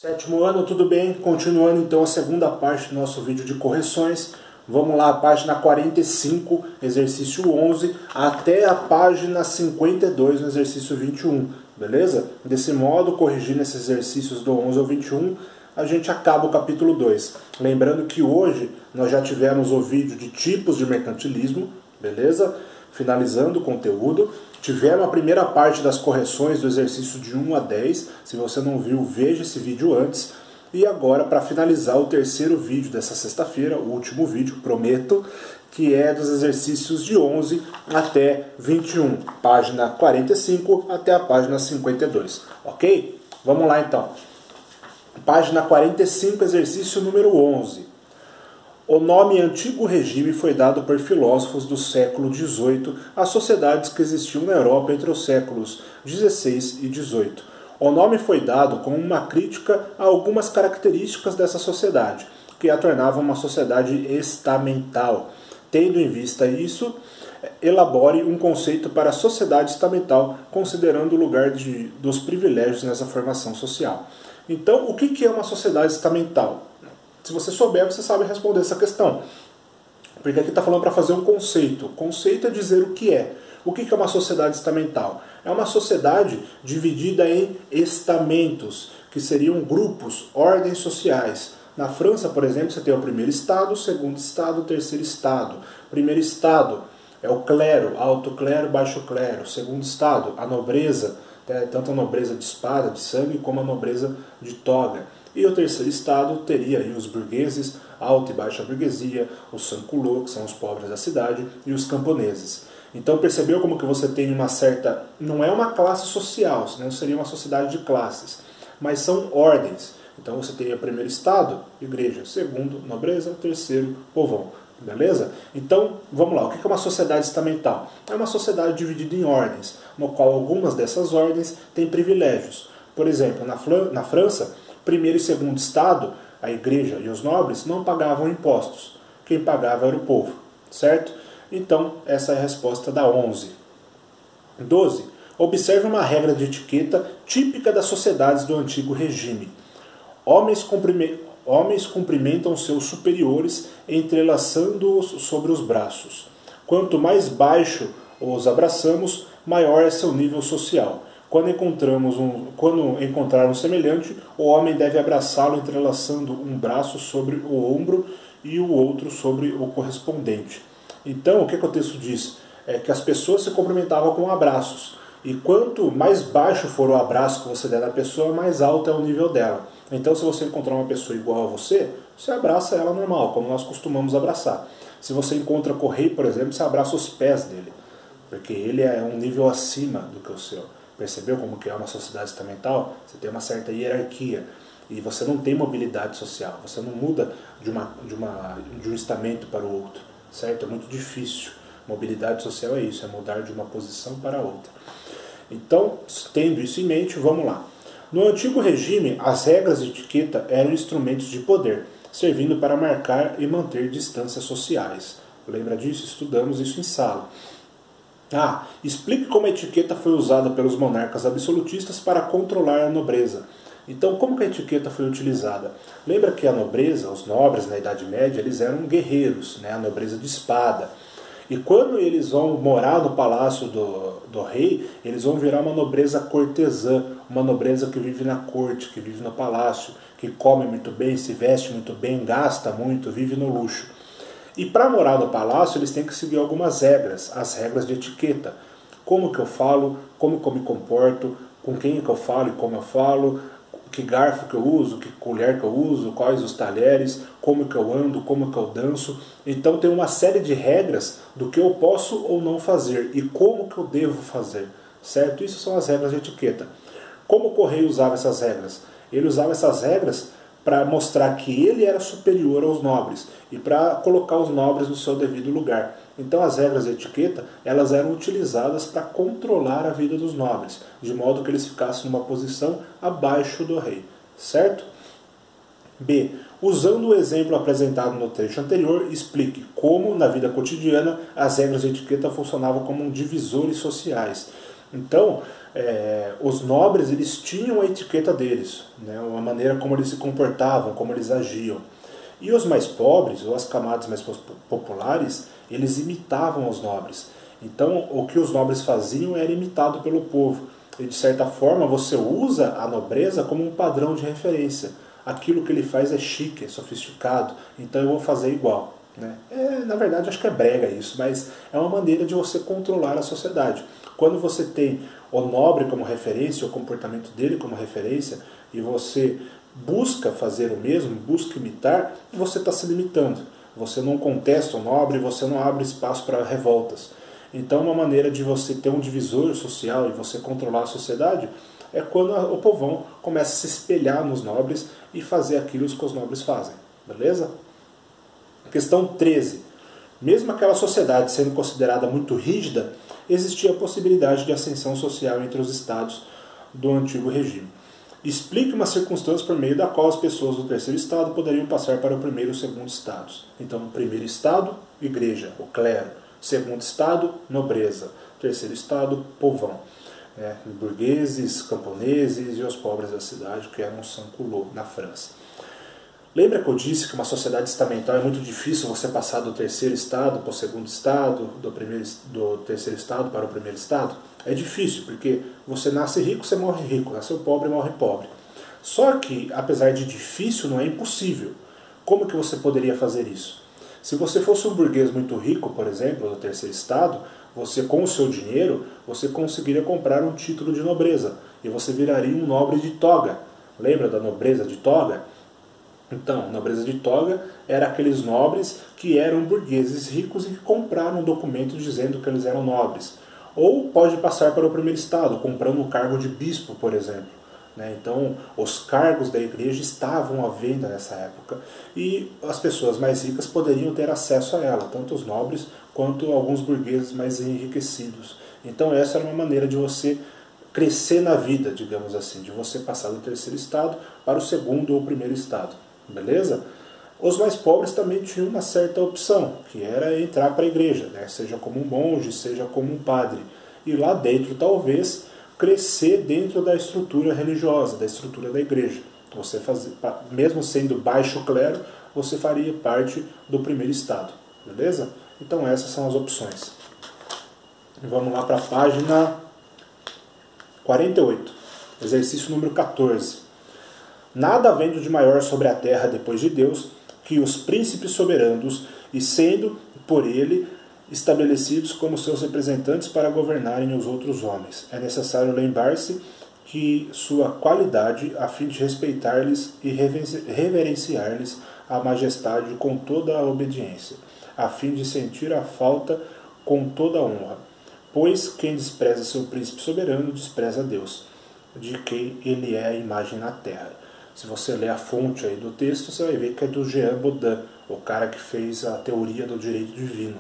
Sétimo ano, tudo bem? Continuando então a segunda parte do nosso vídeo de correções. Vamos lá, a página 45, exercício 11, até a página 52 no exercício 21, beleza? Desse modo, corrigindo esses exercícios do 11 ao 21, a gente acaba o capítulo 2. Lembrando que hoje nós já tivemos o vídeo de tipos de mercantilismo, beleza? Finalizando o conteúdo. Tivemos a primeira parte das correções do exercício de 1 a 10. Se você não viu, veja esse vídeo antes. E agora, para finalizar o terceiro vídeo dessa sexta-feira, o último vídeo, prometo, que é dos exercícios de 11 até 21. Página 45 até a página 52. Ok? Vamos lá então. Página 45, exercício número 11. O nome Antigo Regime foi dado por filósofos do século XVIII às sociedades que existiam na Europa entre os séculos XVI e XVIII. O nome foi dado como uma crítica a algumas características dessa sociedade, que a tornavam uma sociedade estamental. Tendo em vista isso, elabore um conceito para a sociedade estamental, considerando o lugar dos privilégios nessa formação social. Então, o que é uma sociedade estamental? Se você souber, você sabe responder essa questão. Porque aqui está falando para fazer um conceito. O conceito é dizer o que é. O que é uma sociedade estamental? É uma sociedade dividida em estamentos, que seriam grupos, ordens sociais. Na França, por exemplo, você tem o primeiro estado, o segundo estado, o terceiro estado. O primeiro estado é o clero, alto clero, baixo clero. O segundo estado, a nobreza, tanto a nobreza de espada, de sangue, como a nobreza de toga. E o terceiro estado teria aí os burgueses, alta e baixa burguesia, os sans-culottes, que são os pobres da cidade, e os camponeses. Então percebeu como que você tem uma certa... Não é uma classe social, senão seria uma sociedade de classes, mas são ordens. Então você teria primeiro estado, igreja, segundo, nobreza, terceiro, povão. Beleza? Então, vamos lá. O que é uma sociedade estamental? É uma sociedade dividida em ordens, no qual algumas dessas ordens têm privilégios. Por exemplo, na França, primeiro e segundo estado, a igreja e os nobres, não pagavam impostos. Quem pagava era o povo, certo? Então, essa é a resposta da 11. 12. Observe uma regra de etiqueta típica das sociedades do antigo regime. Homens cumprimentam seus superiores entrelaçando-os sobre os braços. Quanto mais baixo os abraçamos, maior é seu nível social. Quando encontrar um semelhante, o homem deve abraçá-lo entrelaçando um braço sobre o ombro e o outro sobre o correspondente. Então, o que o texto diz? É que as pessoas se cumprimentavam com abraços. E quanto mais baixo for o abraço que você der na pessoa, mais alto é o nível dela. Então, se você encontrar uma pessoa igual a você, você abraça ela normal, como nós costumamos abraçar. Se você encontra o rei, por exemplo, você abraça os pés dele, porque ele é um nível acima do que o seu. Percebeu como que é uma sociedade estamental? Você tem uma certa hierarquia e você não tem mobilidade social. Você não muda de um estamento para o outro, certo? É muito difícil. Mobilidade social é isso, é mudar de uma posição para outra. Então, tendo isso em mente, vamos lá. No antigo regime, as regras de etiqueta eram instrumentos de poder, servindo para marcar e manter distâncias sociais. Lembra disso? Estudamos isso em sala. Explique como a etiqueta foi usada pelos monarcas absolutistas para controlar a nobreza. Então, como que a etiqueta foi utilizada? Lembra que a nobreza, os nobres na Idade Média, eles eram guerreiros, né? A nobreza de espada. E quando eles vão morar no palácio do rei, eles vão virar uma nobreza cortesã, uma nobreza que vive na corte, que vive no palácio, que come muito bem, se veste muito bem, gasta muito, vive no luxo. E para morar no palácio, eles têm que seguir algumas regras, as regras de etiqueta. Como que eu falo, como que eu me comporto, com quem que eu falo e como eu falo, que garfo que eu uso, que colher que eu uso, quais os talheres, como que eu ando, como que eu danço. Então tem uma série de regras do que eu posso ou não fazer e como que eu devo fazer, certo? Isso são as regras de etiqueta. Como o Correio usava essas regras? Ele usava essas regras para mostrar que ele era superior aos nobres e para colocar os nobres no seu devido lugar. Então as regras de etiqueta elas eram utilizadas para controlar a vida dos nobres, de modo que eles ficassem numa posição abaixo do rei, certo? B. Usando o exemplo apresentado no trecho anterior, explique como, na vida cotidiana, as regras de etiqueta funcionavam como divisores sociais. Então, os nobres eles tinham a etiqueta deles, né, a maneira como eles se comportavam, como eles agiam. E os mais pobres, ou as camadas mais populares, eles imitavam os nobres. Então, o que os nobres faziam era imitado pelo povo. E, de certa forma, você usa a nobreza como um padrão de referência. Aquilo que ele faz é chique, é sofisticado, então eu vou fazer igual. Né? Na verdade, acho que é brega isso, mas é uma maneira de você controlar a sociedade. Quando você tem o nobre como referência, o comportamento dele como referência, e você busca fazer o mesmo, busca imitar, você está se limitando. Você não contesta o nobre, você não abre espaço para revoltas. Então, uma maneira de você ter um divisor social e você controlar a sociedade é quando o povão começa a se espelhar nos nobres e fazer aquilo que os nobres fazem. Beleza? Questão 13. Mesmo aquela sociedade sendo considerada muito rígida, existia a possibilidade de ascensão social entre os estados do antigo regime. Explique uma circunstância por meio da qual as pessoas do terceiro estado poderiam passar para o primeiro e o segundo estados. Então, primeiro estado, igreja, o clero. Segundo estado, nobreza. Terceiro estado, povão. Burgueses, camponeses e os pobres da cidade, que eram sans-culottes na França. Lembra que eu disse que uma sociedade estamental é muito difícil você passar do terceiro estado para o segundo estado, do terceiro estado para o primeiro estado? É difícil, porque você nasce rico, você morre rico, nasceu pobre, morre pobre. Só que, apesar de difícil, não é impossível. Como que você poderia fazer isso? Se você fosse um burguês muito rico, por exemplo, do terceiro estado, você com o seu dinheiro, você conseguiria comprar um título de nobreza, e você viraria um nobre de toga. Lembra da nobreza de toga? Então, nobreza de toga era aqueles nobres que eram burgueses ricos e que compraram um documento dizendo que eles eram nobres. Ou pode passar para o primeiro estado, comprando o cargo de bispo, por exemplo. Então, os cargos da igreja estavam à venda nessa época e as pessoas mais ricas poderiam ter acesso a ela, tanto os nobres quanto alguns burgueses mais enriquecidos. Então, essa era uma maneira de você crescer na vida, digamos assim, de você passar do terceiro estado para o segundo ou primeiro estado. Beleza? Os mais pobres também tinham uma certa opção, que era entrar para a igreja, seja como um monge, seja como um padre. E lá dentro, talvez, crescer dentro da estrutura religiosa, da estrutura da igreja. Você fazia, mesmo sendo baixo clero, você faria parte do primeiro estado. Beleza? Então essas são as opções. Vamos lá para a página 48. Exercício número 14. Nada havendo de maior sobre a terra depois de Deus, que os príncipes soberanos, e sendo por ele estabelecidos como seus representantes para governarem os outros homens. É necessário lembrar-se que sua qualidade, a fim de respeitar-lhes e reverenciar-lhes a majestade com toda a obediência, a fim de sentir a falta com toda a honra. Pois quem despreza seu príncipe soberano, despreza Deus, de quem ele é a imagem na terra. Se você ler a fonte aí do texto, você vai ver que é do Jean Bodin, o cara que fez a teoria do direito divino.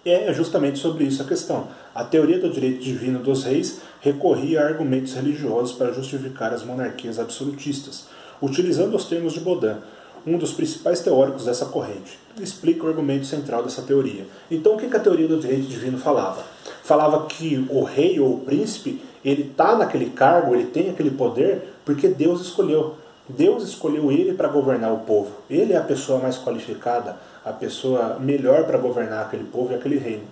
E é justamente sobre isso a questão. A teoria do direito divino dos reis recorria a argumentos religiosos para justificar as monarquias absolutistas, utilizando os termos de Bodin, um dos principais teóricos dessa corrente. Explica o argumento central dessa teoria. Então, o que a teoria do direito divino falava? Falava que o rei ou o príncipe, ele está naquele cargo, ele tem aquele poder, porque Deus escolheu. Deus escolheu ele para governar o povo. Ele é a pessoa mais qualificada, a pessoa melhor para governar aquele povo e aquele reino.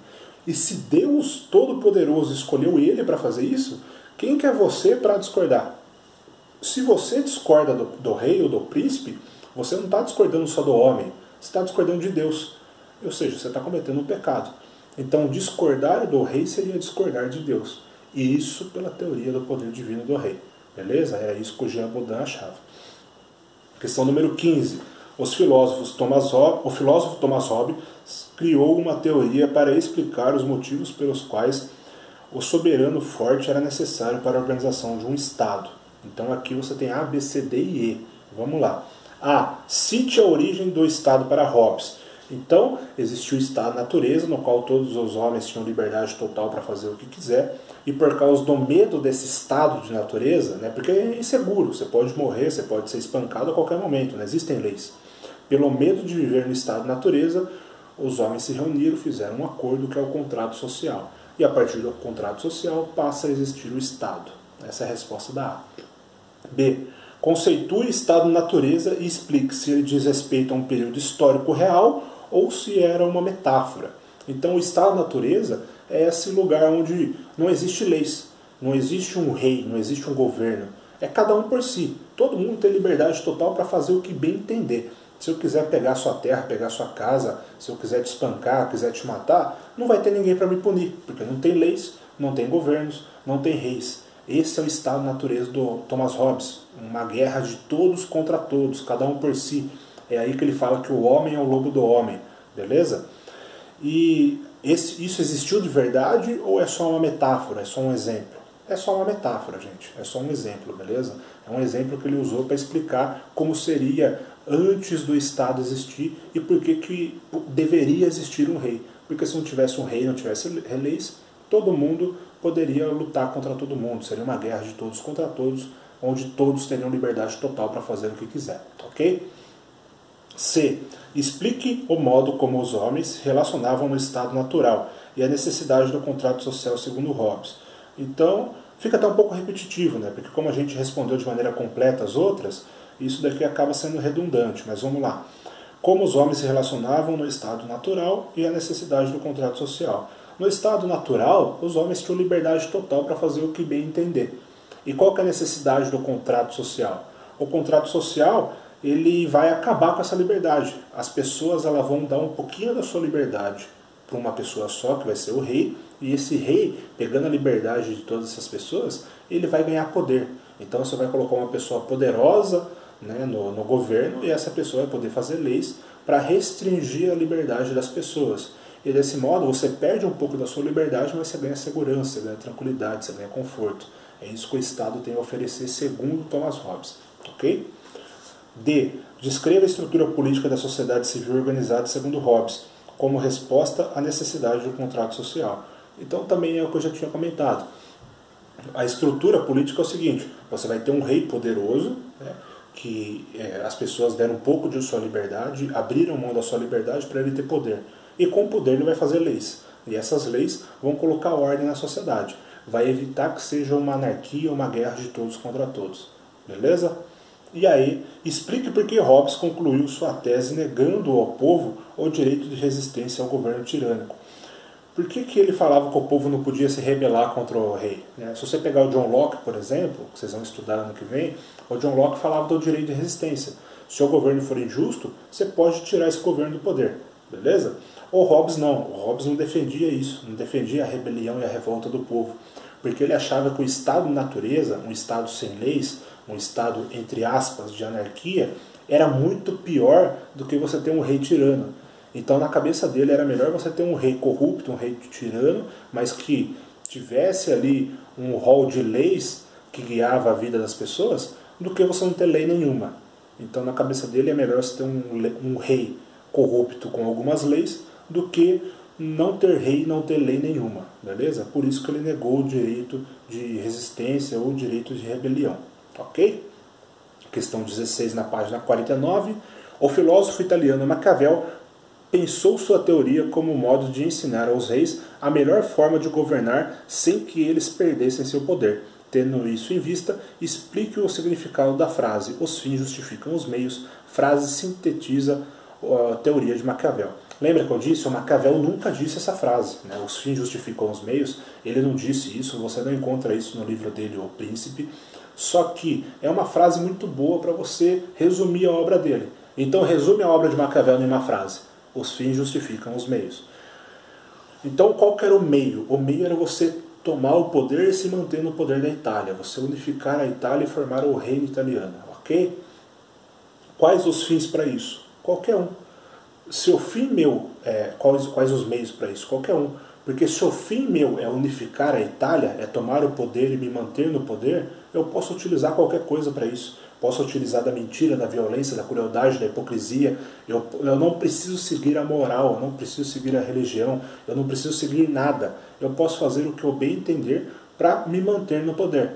E se Deus Todo-Poderoso escolheu ele para fazer isso, quem que é você para discordar? Se você discorda do rei ou do príncipe, você não está discordando só do homem, você está discordando de Deus. Ou seja, você está cometendo um pecado. Então, discordar do rei seria discordar de Deus. E isso pela teoria do poder divino do rei. Beleza? Era isso que o Jean Bodin achava. Questão número 15. O filósofo Thomas Hobbes criou uma teoria para explicar os motivos pelos quais o soberano forte era necessário para a organização de um Estado. Então aqui você tem A, B, C, D e E. Vamos lá. A. Cite a origem do Estado para Hobbes. Então, existiu o Estado da natureza, no qual todos os homens tinham liberdade total para fazer o que quiser, e por causa do medo desse estado de natureza, porque é inseguro, você pode morrer, você pode ser espancado a qualquer momento, não existem leis. Pelo medo de viver no estado de natureza, os homens se reuniram, fizeram um acordo que é o contrato social. e a partir do contrato social passa a existir o Estado. Essa é a resposta da A. B. Conceitue Estado-natureza e explique se ele diz respeito a um período histórico real ou se era uma metáfora. Então o Estado-natureza é esse lugar onde não existe leis, não existe um rei, não existe um governo. É cada um por si. Todo mundo tem liberdade total para fazer o que bem entender. Se eu quiser pegar sua terra, pegar sua casa, se eu quiser te espancar, quiser te matar, não vai ter ninguém para me punir, porque não tem leis, não tem governos, não tem reis. Esse é o Estado-natureza do Thomas Hobbes, uma guerra de todos contra todos, cada um por si. É aí que ele fala que o homem é o lobo do homem, beleza? E isso existiu de verdade ou é só uma metáfora, é só um exemplo? É só uma metáfora, gente, é só um exemplo, beleza? É um exemplo que ele usou para explicar como seria antes do Estado existir e por que deveria existir um rei. Porque se não tivesse um rei, não tivesse leis, todo mundo poderia lutar contra todo mundo. Seria uma guerra de todos contra todos, onde todos teriam liberdade total para fazer o que quiser, ok? C. Explique o modo como os homens se relacionavam no estado natural e a necessidade do contrato social segundo Hobbes. Então, fica até um pouco repetitivo, né? Porque como a gente respondeu de maneira completa as outras, isso daqui acaba sendo redundante, mas vamos lá. Como os homens se relacionavam no estado natural e a necessidade do contrato social. No estado natural, os homens tinham liberdade total para fazer o que bem entender. E qual que é a necessidade do contrato social? O contrato social, ele vai acabar com essa liberdade. As pessoas elas vão dar um pouquinho da sua liberdade para uma pessoa só, que vai ser o rei, e esse rei, pegando a liberdade de todas essas pessoas, ele vai ganhar poder. Então você vai colocar uma pessoa poderosa, né, no governo, e essa pessoa vai poder fazer leis para restringir a liberdade das pessoas. E desse modo você perde um pouco da sua liberdade, mas você ganha segurança, você ganha tranquilidade, você ganha conforto. É isso que o Estado tem a oferecer segundo Thomas Hobbes. Ok? D. Descreva a estrutura política da sociedade civil organizada segundo Hobbes, como resposta à necessidade do contrato social. Então também é o que eu já tinha comentado. A estrutura política é o seguinte: você vai ter um rei poderoso, né, que as pessoas deram um pouco de sua liberdade, abriram mão da sua liberdade para ele ter poder. E com o poder ele vai fazer leis. E essas leis vão colocar ordem na sociedade. Vai evitar que seja uma anarquia, uma guerra de todos contra todos. Beleza? E aí, explique por que Hobbes concluiu sua tese negando ao povo o direito de resistência ao governo tirânico. Por que ele falava que o povo não podia se rebelar contra o rei? Se você pegar o John Locke, por exemplo, que vocês vão estudar ano que vem, o John Locke falava do direito de resistência. Se o governo for injusto, você pode tirar esse governo do poder. Beleza? O Hobbes não. O Hobbes não defendia isso, não defendia a rebelião e a revolta do povo. Porque ele achava que o Estado-natureza, um Estado sem leis, um Estado, entre aspas, de anarquia, era muito pior do que você ter um rei tirano. Então, na cabeça dele, era melhor você ter um rei corrupto, um rei tirano, mas que tivesse ali um rol de leis que guiava a vida das pessoas, do que você não ter lei nenhuma. Então, na cabeça dele, é melhor você ter um rei corrupto com algumas leis, do que não ter rei e não ter lei nenhuma, beleza? Por isso que ele negou o direito de resistência ou o direito de rebelião, ok? Questão 16 na página 49. O filósofo italiano Maquiavel pensou sua teoria como modo de ensinar aos reis a melhor forma de governar sem que eles perdessem seu poder. Tendo isso em vista, explique o significado da frase "os fins justificam os meios". Frase sintetiza a teoria de Maquiavel. Lembra que eu disse? O Maquiavel nunca disse essa frase, né? Os fins justificam os meios. Ele não disse isso, você não encontra isso no livro dele, O Príncipe. Só que é uma frase muito boa para você resumir a obra dele. Então resume a obra de Maquiavel em uma frase: os fins justificam os meios. Então qual que era o meio? O meio era você tomar o poder e se manter no poder da Itália. Você unificar a Itália e formar o reino italiano, ok? Quais os fins para isso? Qualquer um. Se o fim meu, quais os meios para isso? Qualquer um. Porque se o fim meu é unificar a Itália, é tomar o poder e me manter no poder, eu posso utilizar qualquer coisa para isso. Posso utilizar da mentira, da violência, da crueldade, da hipocrisia. Eu não preciso seguir a moral, eu não preciso seguir a religião, eu não preciso seguir nada. Eu posso fazer o que eu bem entender para me manter no poder.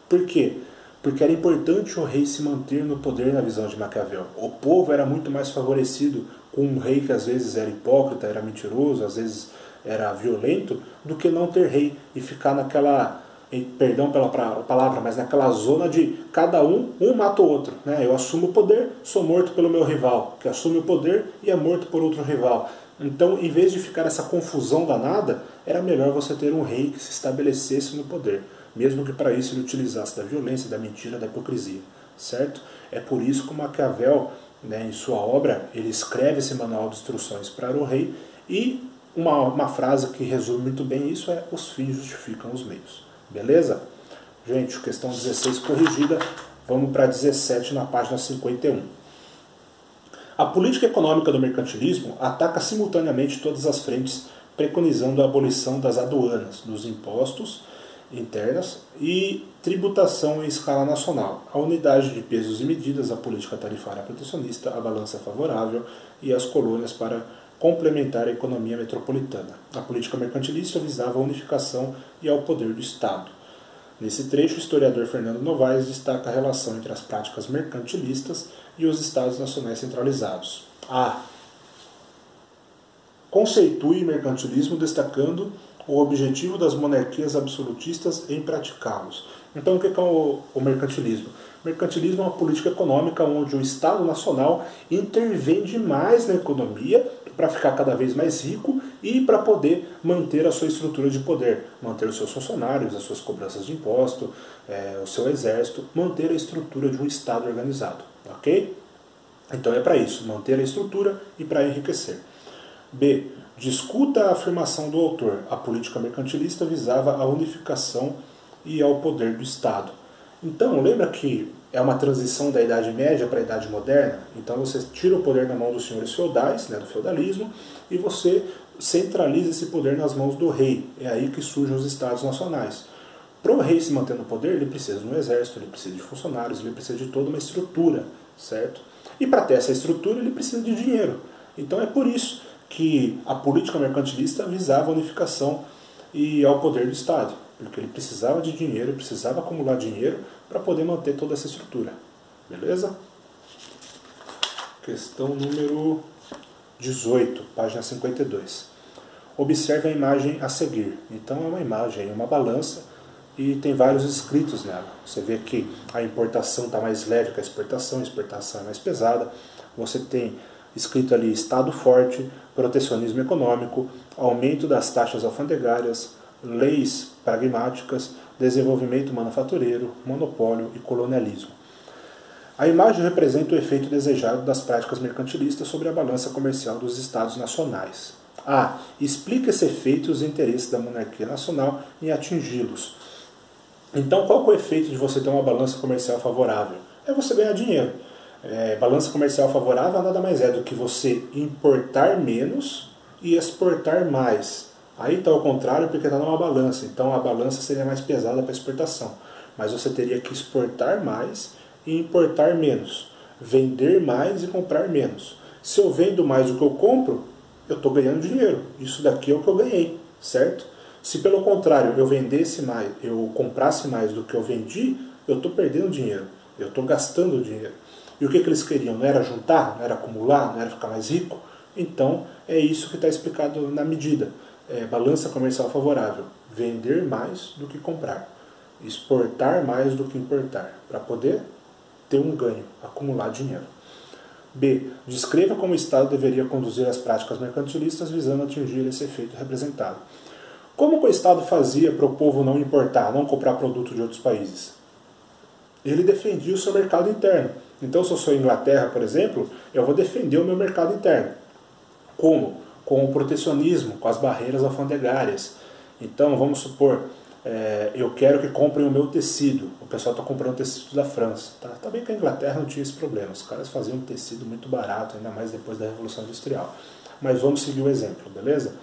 Por quê? Porque era importante o rei se manter no poder na visão de Maquiavel. O povo era muito mais favorecido com um rei que às vezes era hipócrita, era mentiroso, às vezes era violento, do que não ter rei e ficar naquela, perdão pela palavra, mas naquela zona de cada um mata o outro. Né? Eu assumo o poder, sou morto pelo meu rival, que assume o poder e é morto por outro rival. Então, em vez de ficar essa confusão danada, era melhor você ter um rei que se estabelecesse no poder, mesmo que para isso ele utilizasse da violência, da mentira, da hipocrisia, certo? É por isso que Maquiavel, né, em sua obra, ele escreve esse manual de instruções para o rei, e uma frase que resume muito bem isso é: os fins justificam os meios. Beleza? Gente, questão 16 corrigida, vamos para 17 na página 51. A política econômica do mercantilismo ataca simultaneamente todas as frentes, preconizando a abolição das aduanas, dos impostos internos e tributação em escala nacional, a unidade de pesos e medidas, a política tarifária protecionista, a balança favorável e as colônias para complementar a economia metropolitana. A política mercantilista visava a unificação e ao poder do Estado. Nesse trecho, o historiador Fernando Novaes destaca a relação entre as práticas mercantilistas e os Estados nacionais centralizados. A. Conceitue mercantilismo destacando o objetivo das monarquias absolutistas em praticá-los. Então, o que é o mercantilismo? O mercantilismo é uma política econômica onde o Estado nacional intervém demais na economia para ficar cada vez mais rico e para poder manter a sua estrutura de poder, manter os seus funcionários, as suas cobranças de imposto, o seu exército, manter a estrutura de um Estado organizado. Ok? Então é para isso, manter a estrutura e para enriquecer. B. Discuta a afirmação do autor. A política mercantilista visava a unificação e ao poder do Estado. Então, lembra que é uma transição da Idade Média para a Idade Moderna? Então você tira o poder da mão dos senhores feudais, né, do feudalismo, e você centraliza esse poder nas mãos do rei. É aí que surgem os Estados nacionais. Para o rei se manter no poder, ele precisa de um exército, ele precisa de funcionários, ele precisa de toda uma estrutura, certo? E para ter essa estrutura, ele precisa de dinheiro. Então é por isso que a política mercantilista visava a unificação e ao poder do Estado, porque ele precisava de dinheiro, precisava acumular dinheiro para poder manter toda essa estrutura. Beleza? Questão número 18, página 52. Observe a imagem a seguir. Então é uma imagem, uma balança, e tem vários escritos nela. Você vê que a importação está mais leve que a exportação é mais pesada. Você tem escrito ali Estado forte, protecionismo econômico, aumento das taxas alfandegárias, leis pragmáticas, desenvolvimento manufatureiro, monopólio e colonialismo. A imagem representa o efeito desejado das práticas mercantilistas sobre a balança comercial dos Estados nacionais. A. Explica esse efeito e os interesses da monarquia nacional em atingi-los. Então, qual é o efeito de você ter uma balança comercial favorável? É você ganhar dinheiro. Balança comercial favorável nada mais é do que você importar menos e exportar mais. Aí está ao contrário, porque está numa balança. Então a balança seria mais pesada para exportação. Mas você teria que exportar mais e importar menos. Vender mais e comprar menos. Se eu vendo mais do que eu compro, eu estou ganhando dinheiro. Isso daqui é o que eu ganhei, certo? Se pelo contrário eu vendesse mais, eu comprasse mais do que eu vendi, eu estou perdendo dinheiro. Eu estou gastando dinheiro. E o que eles queriam? Não era juntar? Não era acumular? Não era ficar mais rico? Então é isso que está explicado na medida. Balança comercial favorável. Vender mais do que comprar. Exportar mais do que importar. Para poder ter um ganho, acumular dinheiro. B. Descreva como o Estado deveria conduzir as práticas mercantilistas visando atingir esse efeito representado. Como que o Estado fazia para o povo não importar, não comprar produto de outros países? Ele defendia o seu mercado interno. Então, se eu sou Inglaterra, por exemplo, eu vou defender o meu mercado interno. Como? Com o protecionismo, com as barreiras alfandegárias. Então, vamos supor, eu quero que comprem o meu tecido. O pessoal está comprando tecido da França. Tá bem que a Inglaterra não tinha esse problema. Os caras faziam um tecido muito barato, ainda mais depois da Revolução Industrial. Mas vamos seguir o exemplo, beleza?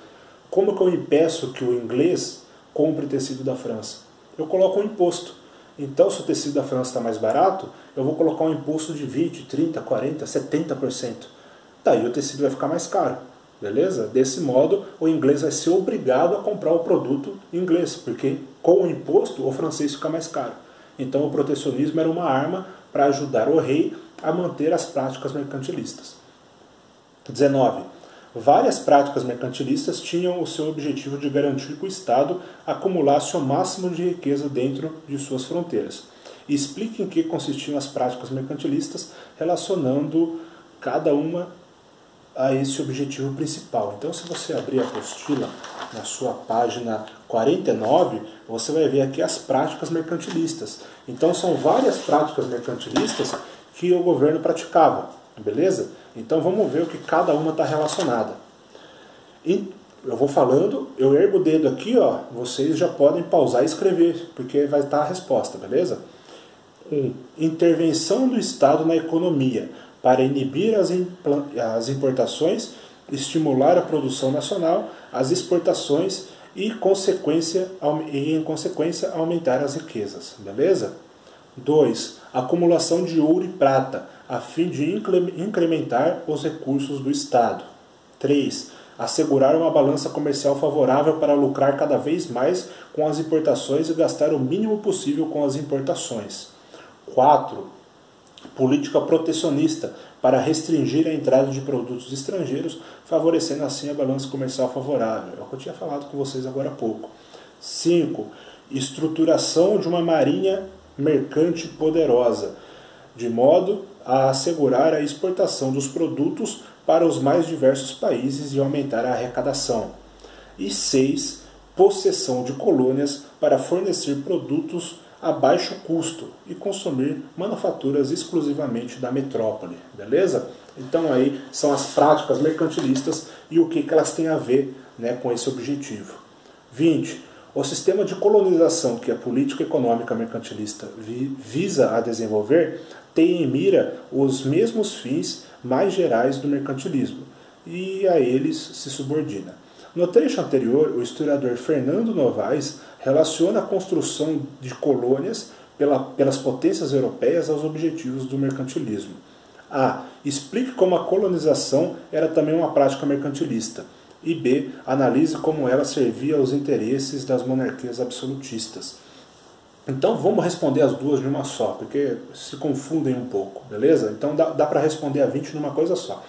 Como que eu impeço que o inglês compre tecido da França? Eu coloco um imposto. Então, se o tecido da França está mais barato, eu vou colocar um imposto de 20%, 30%, 40%, 70%. Daí o tecido vai ficar mais caro. Beleza? Desse modo, o inglês vai ser obrigado a comprar o produto inglês, porque com o imposto o francês fica mais caro. Então o protecionismo era uma arma para ajudar o rei a manter as práticas mercantilistas. 19. Várias práticas mercantilistas tinham o seu objetivo de garantir que o Estado acumulasse o máximo de riqueza dentro de suas fronteiras. E explique em que consistiam as práticas mercantilistas, relacionando cada uma a esse objetivo principal. Então, se você abrir a apostila na sua página 49, você vai ver aqui as práticas mercantilistas. Então, são várias práticas mercantilistas que o governo praticava, beleza? Então, vamos ver o que cada uma está relacionada. E eu vou falando, eu ergo o dedo aqui, ó, vocês já podem pausar e escrever, porque vai estar a resposta, beleza? 1. Intervenção do Estado na economia para inibir as importações, estimular a produção nacional, as exportações e, em consequência, aumentar as riquezas. Beleza? 2. Acumulação de ouro e prata, a fim de incrementar os recursos do Estado. 3. Assegurar uma balança comercial favorável para lucrar cada vez mais com as importações e gastar o mínimo possível com as importações. 4. Política protecionista para restringir a entrada de produtos estrangeiros, favorecendo assim a balança comercial favorável. É o que eu tinha falado com vocês agora há pouco. 5. Estruturação de uma marinha mercante poderosa, de modo a assegurar a exportação dos produtos para os mais diversos países e aumentar a arrecadação. E 6. Possessão de colônias para fornecer produtos a baixo custo e consumir manufaturas exclusivamente da metrópole, beleza? Então aí são as práticas mercantilistas e o que elas têm a ver, né, com esse objetivo. 20. O sistema de colonização que a política econômica mercantilista visa a desenvolver tem em mira os mesmos fins mais gerais do mercantilismo e a eles se subordina. No trecho anterior, o historiador Fernando Novaes relaciona a construção de colônias pelas potências europeias aos objetivos do mercantilismo. A. Explique como a colonização era também uma prática mercantilista. E B. Analise como ela servia aos interesses das monarquias absolutistas. Então vamos responder as duas de uma só, porque se confundem um pouco, beleza? Então dá para responder a 20 numa coisa só.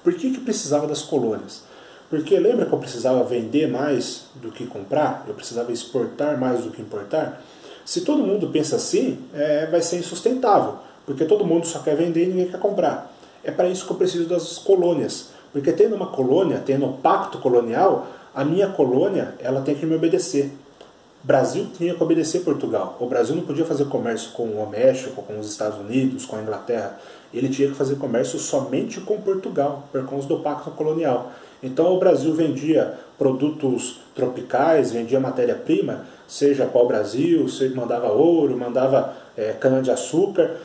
Por que precisava das colônias? Porque lembra que eu precisava vender mais do que comprar? Eu precisava exportar mais do que importar? Se todo mundo pensa assim, vai ser insustentável, porque todo mundo só quer vender e ninguém quer comprar. É para isso que eu preciso das colônias, porque tendo uma colônia, tendo um pacto colonial, a minha colônia ela tem que me obedecer. O Brasil tinha que obedecer Portugal. O Brasil não podia fazer comércio com o México, com os Estados Unidos, com a Inglaterra. Ele tinha que fazer comércio somente com Portugal, por causa do pacto colonial. Então o Brasil vendia produtos tropicais, vendia matéria-prima, seja pau-brasil, mandava ouro, mandava cana-de-açúcar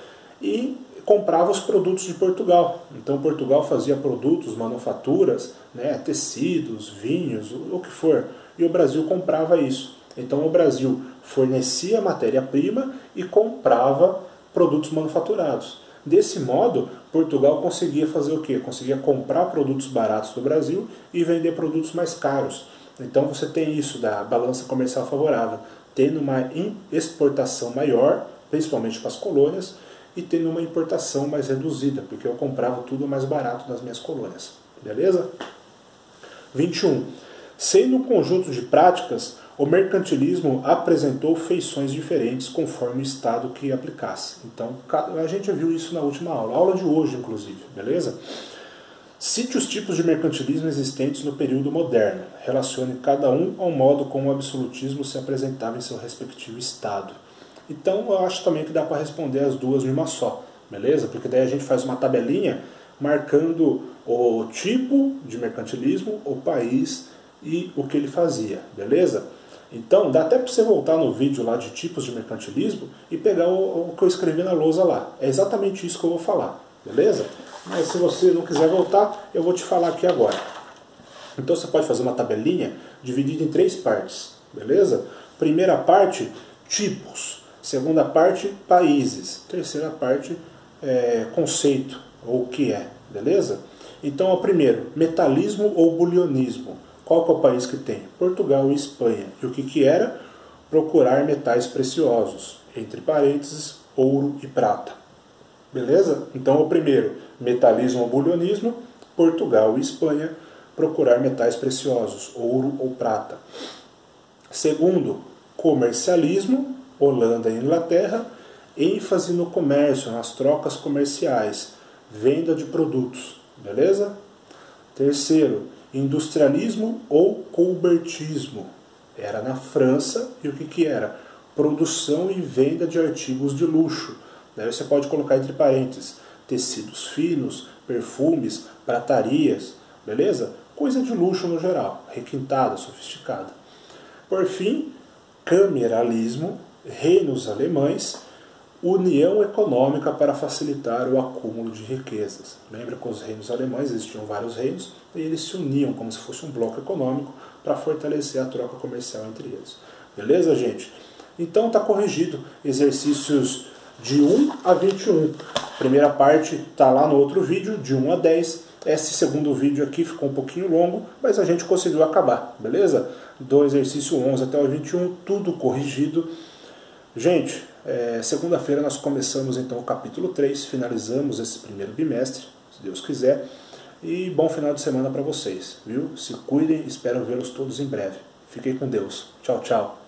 e comprava os produtos de Portugal. Então Portugal fazia produtos, manufaturas, né, tecidos, vinhos, o que for. E o Brasil comprava isso. Então o Brasil fornecia matéria-prima e comprava produtos manufaturados. Desse modo, Portugal conseguia fazer o quê? Conseguia comprar produtos baratos do Brasil e vender produtos mais caros. Então você tem isso da balança comercial favorável, tendo uma exportação maior, principalmente para as colônias, e tendo uma importação mais reduzida, porque eu comprava tudo mais barato nas minhas colônias. Beleza? 21. Sendo um conjunto de práticas, o mercantilismo apresentou feições diferentes conforme o Estado que aplicasse. Então, a gente viu isso na última aula de hoje, inclusive, beleza? Cite os tipos de mercantilismo existentes no período moderno. Relacione cada um ao modo como o absolutismo se apresentava em seu respectivo Estado. Então, eu acho também que dá para responder as duas de uma só, beleza? Porque daí a gente faz uma tabelinha marcando o tipo de mercantilismo, o país e o que ele fazia, beleza? Então, dá até para você voltar no vídeo lá de tipos de mercantilismo e pegar o que eu escrevi na lousa lá. É exatamente isso que eu vou falar, beleza? Mas se você não quiser voltar, eu vou te falar aqui agora. Então você pode fazer uma tabelinha dividida em 3 partes, beleza? Primeira parte, tipos. Segunda parte, países. Terceira parte, conceito, ou o que é, beleza? Então, o primeiro, metalismo ou bulionismo. Qual que é o país que tem? Portugal e Espanha. E o que era? Procurar metais preciosos, entre parênteses, ouro e prata. Beleza? Então, o primeiro, metalismo ou bulionismo, Portugal e Espanha procurar metais preciosos, ouro ou prata. Segundo, comercialismo, Holanda e Inglaterra, ênfase no comércio, nas trocas comerciais, venda de produtos, beleza? Terceiro, industrialismo ou colbertismo, era na França, e o que era? Produção e venda de artigos de luxo. Daí você pode colocar entre parênteses, tecidos finos, perfumes, pratarias, beleza? Coisa de luxo no geral, requintada, sofisticada. Por fim, cameralismo, reinos alemães, união econômica para facilitar o acúmulo de riquezas. Lembra que os reinos alemães existiam vários reinos e eles se uniam como se fosse um bloco econômico para fortalecer a troca comercial entre eles. Beleza, gente? Então está corrigido exercícios de 1 a 21. Primeira parte está lá no outro vídeo, de 1 a 10. Esse segundo vídeo aqui ficou um pouquinho longo, mas a gente conseguiu acabar, beleza? Do exercício 11 até o 21, tudo corrigido. Gente, segunda-feira nós começamos então o capítulo 3, finalizamos esse primeiro bimestre, se Deus quiser. E bom final de semana para vocês, viu? Se cuidem, espero vê-los todos em breve. Fiquem com Deus. Tchau, tchau.